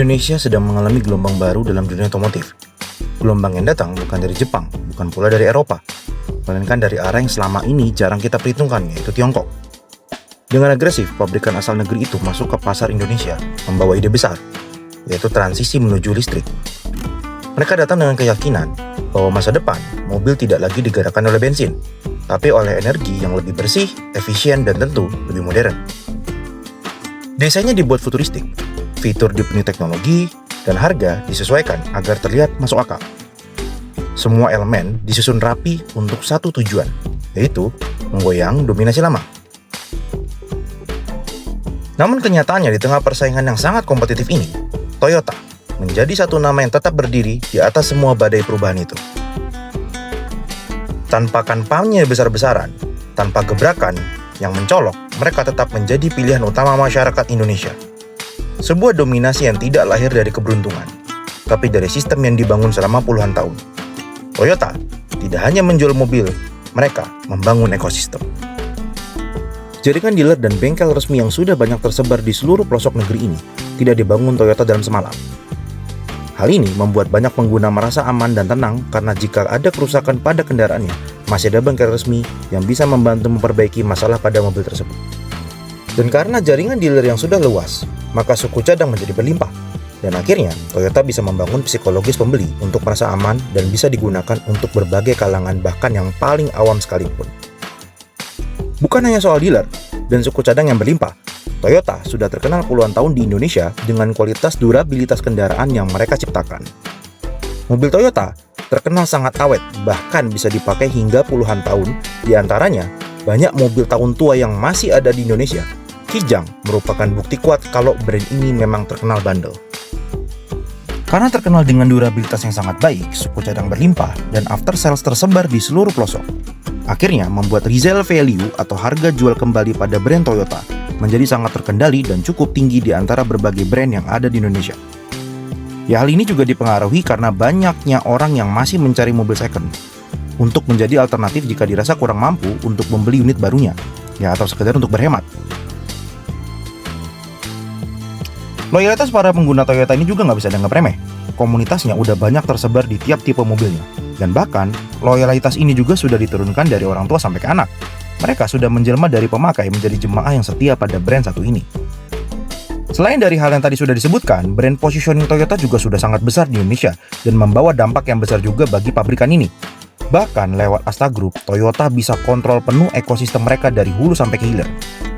Indonesia sedang mengalami gelombang baru dalam dunia otomotif. Gelombang yang datang bukan dari Jepang, bukan pula dari Eropa, melainkan dari arah yang selama ini jarang kita perhitungkan, yaitu Tiongkok. Dengan agresif, pabrikan asal negeri itu masuk ke pasar Indonesia, membawa ide besar, yaitu transisi menuju listrik. Mereka datang dengan keyakinan bahwa masa depan, mobil tidak lagi digerakkan oleh bensin, tapi oleh energi yang lebih bersih, efisien, dan tentu lebih modern. Desainnya dibuat futuristik, fitur dipenuhi teknologi, dan harga disesuaikan agar terlihat masuk akal. Semua elemen disusun rapi untuk satu tujuan, yaitu menggoyang dominasi lama. Namun kenyataannya di tengah persaingan yang sangat kompetitif ini, Toyota menjadi satu nama yang tetap berdiri di atas semua badai perubahan itu. Tanpa kampanye besar-besaran, tanpa gebrakan yang mencolok, mereka tetap menjadi pilihan utama masyarakat Indonesia. Sebuah dominasi yang tidak lahir dari keberuntungan, tapi dari sistem yang dibangun selama puluhan tahun. Toyota tidak hanya menjual mobil, mereka membangun ekosistem. Jaringan dealer dan bengkel resmi yang sudah banyak tersebar di seluruh pelosok negeri ini tidak dibangun Toyota dalam semalam. Hal ini membuat banyak pengguna merasa aman dan tenang karena jika ada kerusakan pada kendaraannya, masih ada bengkel resmi yang bisa membantu memperbaiki masalah pada mobil tersebut. Dan karena jaringan dealer yang sudah luas, maka suku cadang menjadi berlimpah. Dan akhirnya, Toyota bisa membangun psikologis pembeli untuk merasa aman dan bisa digunakan untuk berbagai kalangan bahkan yang paling awam sekalipun. Bukan hanya soal dealer dan suku cadang yang berlimpah, Toyota sudah terkenal puluhan tahun di Indonesia dengan kualitas durabilitas kendaraan yang mereka ciptakan. Mobil Toyota terkenal sangat awet, bahkan bisa dipakai hingga puluhan tahun, diantaranya banyak mobil tahun tua yang masih ada di Indonesia. Kijang merupakan bukti kuat kalau brand ini memang terkenal bandel. Karena terkenal dengan durabilitas yang sangat baik, suku cadang berlimpah, dan after sales tersebar di seluruh pelosok. Akhirnya membuat resale value atau harga jual kembali pada brand Toyota menjadi sangat terkendali dan cukup tinggi di antara berbagai brand yang ada di Indonesia. Ya, hal ini juga dipengaruhi karena banyaknya orang yang masih mencari mobil second untuk menjadi alternatif jika dirasa kurang mampu untuk membeli unit barunya, ya atau sekedar untuk berhemat. Loyalitas para pengguna Toyota ini juga nggak bisa dianggap remeh. Komunitasnya udah banyak tersebar di tiap tipe mobilnya. Dan bahkan, loyalitas ini juga sudah diturunkan dari orang tua sampai ke anak. Mereka sudah menjelma dari pemakai menjadi jemaah yang setia pada brand satu ini. Selain dari hal yang tadi sudah disebutkan, brand positioning Toyota juga sudah sangat besar di Indonesia dan membawa dampak yang besar juga bagi pabrikan ini. Bahkan lewat Asta Group, Toyota bisa kontrol penuh ekosistem mereka dari hulu sampai ke hilir.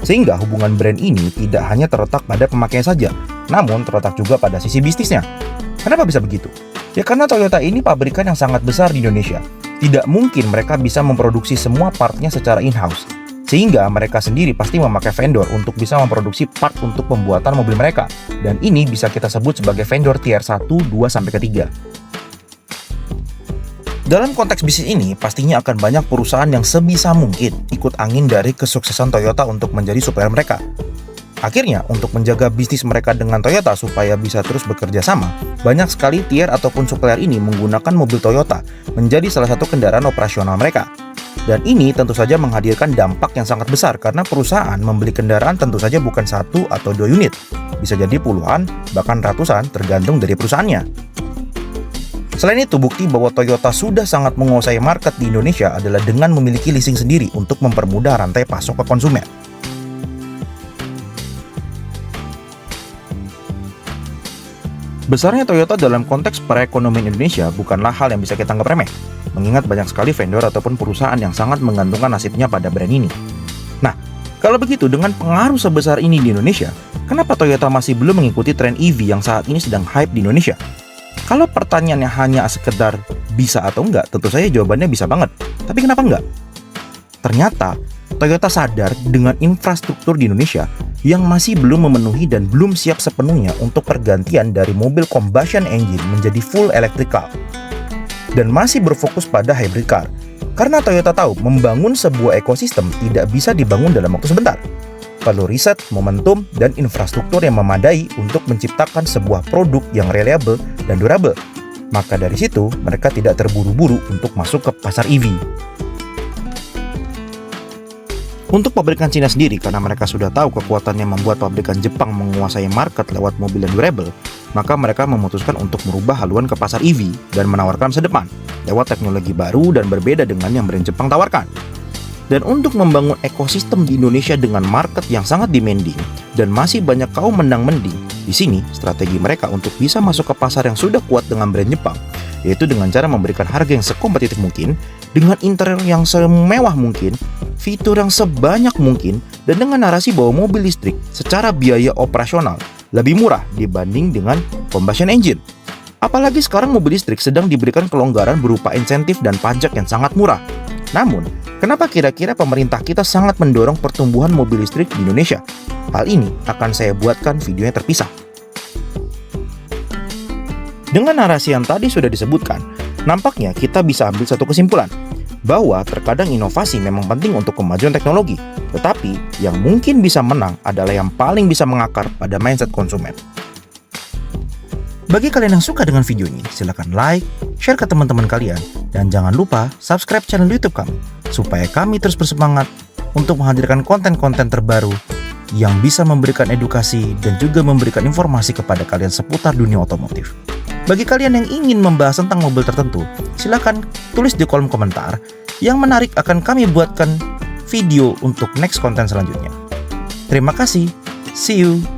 Sehingga hubungan brand ini tidak hanya terletak pada pemakaian saja, namun terletak juga pada sisi bisnisnya. Kenapa bisa begitu? Ya karena Toyota ini pabrikan yang sangat besar di Indonesia. Tidak mungkin mereka bisa memproduksi semua partnya secara in-house. Sehingga mereka sendiri pasti memakai vendor untuk bisa memproduksi part untuk pembuatan mobil mereka. Dan ini bisa kita sebut sebagai vendor tier 1, 2, sampai ke 3. Dalam konteks bisnis ini, pastinya akan banyak perusahaan yang sebisa mungkin ikut angin dari kesuksesan Toyota untuk menjadi supplier mereka. Akhirnya, untuk menjaga bisnis mereka dengan Toyota supaya bisa terus bekerja sama, banyak sekali tier ataupun supplier ini menggunakan mobil Toyota menjadi salah satu kendaraan operasional mereka. Dan ini tentu saja menghadirkan dampak yang sangat besar karena perusahaan membeli kendaraan tentu saja bukan 1 atau 2 unit. Bisa jadi puluhan, bahkan ratusan tergantung dari perusahaannya. Selain itu, bukti bahwa Toyota sudah sangat menguasai market di Indonesia adalah dengan memiliki leasing sendiri untuk mempermudah rantai pasok ke konsumen. Besarnya Toyota dalam konteks perekonomian Indonesia bukanlah hal yang bisa kita anggap remeh, mengingat banyak sekali vendor ataupun perusahaan yang sangat menggantungkan nasibnya pada brand ini. Nah, kalau begitu dengan pengaruh sebesar ini di Indonesia, kenapa Toyota masih belum mengikuti tren EV yang saat ini sedang hype di Indonesia? Kalau pertanyaannya hanya sekedar bisa atau enggak, tentu saja jawabannya bisa banget. Tapi kenapa enggak? Ternyata, Toyota sadar dengan infrastruktur di Indonesia yang masih belum memenuhi dan belum siap sepenuhnya untuk pergantian dari mobil combustion engine menjadi full electrical. Dan masih berfokus pada hybrid car. Karena Toyota tahu membangun sebuah ekosistem tidak bisa dibangun dalam waktu sebentar. Perlu riset, momentum, dan infrastruktur yang memadai untuk menciptakan sebuah produk yang reliable dan durable. Maka dari situ, mereka tidak terburu-buru untuk masuk ke pasar EV. Untuk pabrikan Cina sendiri, karena mereka sudah tahu kekuatannya membuat pabrikan Jepang menguasai market lewat mobil yang durable, maka mereka memutuskan untuk merubah haluan ke pasar EV dan menawarkan masa depan lewat teknologi baru dan berbeda dengan yang brand Jepang tawarkan. Dan untuk membangun ekosistem di Indonesia dengan market yang sangat demanding dan masih banyak kaum mendang-mending, di sini strategi mereka untuk bisa masuk ke pasar yang sudah kuat dengan brand Jepang, yaitu dengan cara memberikan harga yang sekompetitif mungkin, dengan interior yang semewah mungkin, fitur yang sebanyak mungkin, dan dengan narasi bahwa mobil listrik secara biaya operasional lebih murah dibanding dengan combustion engine. Apalagi sekarang mobil listrik sedang diberikan kelonggaran berupa insentif dan pajak yang sangat murah. Namun, kenapa kira-kira pemerintah kita sangat mendorong pertumbuhan mobil listrik di Indonesia? Hal ini akan saya buatkan videonya terpisah. Dengan narasi yang tadi sudah disebutkan, nampaknya kita bisa ambil satu kesimpulan, bahwa terkadang inovasi memang penting untuk kemajuan teknologi, tetapi yang mungkin bisa menang adalah yang paling bisa mengakar pada mindset konsumen. Bagi kalian yang suka dengan video ini, silakan like, share ke teman-teman kalian, dan jangan lupa subscribe channel YouTube kami, supaya kami terus bersemangat untuk menghadirkan konten-konten terbaru yang bisa memberikan edukasi dan juga memberikan informasi kepada kalian seputar dunia otomotif. Bagi kalian yang ingin membahas tentang mobil tertentu, silakan tulis di kolom komentar. Yang menarik akan kami buatkan video untuk next konten selanjutnya. Terima kasih. See you.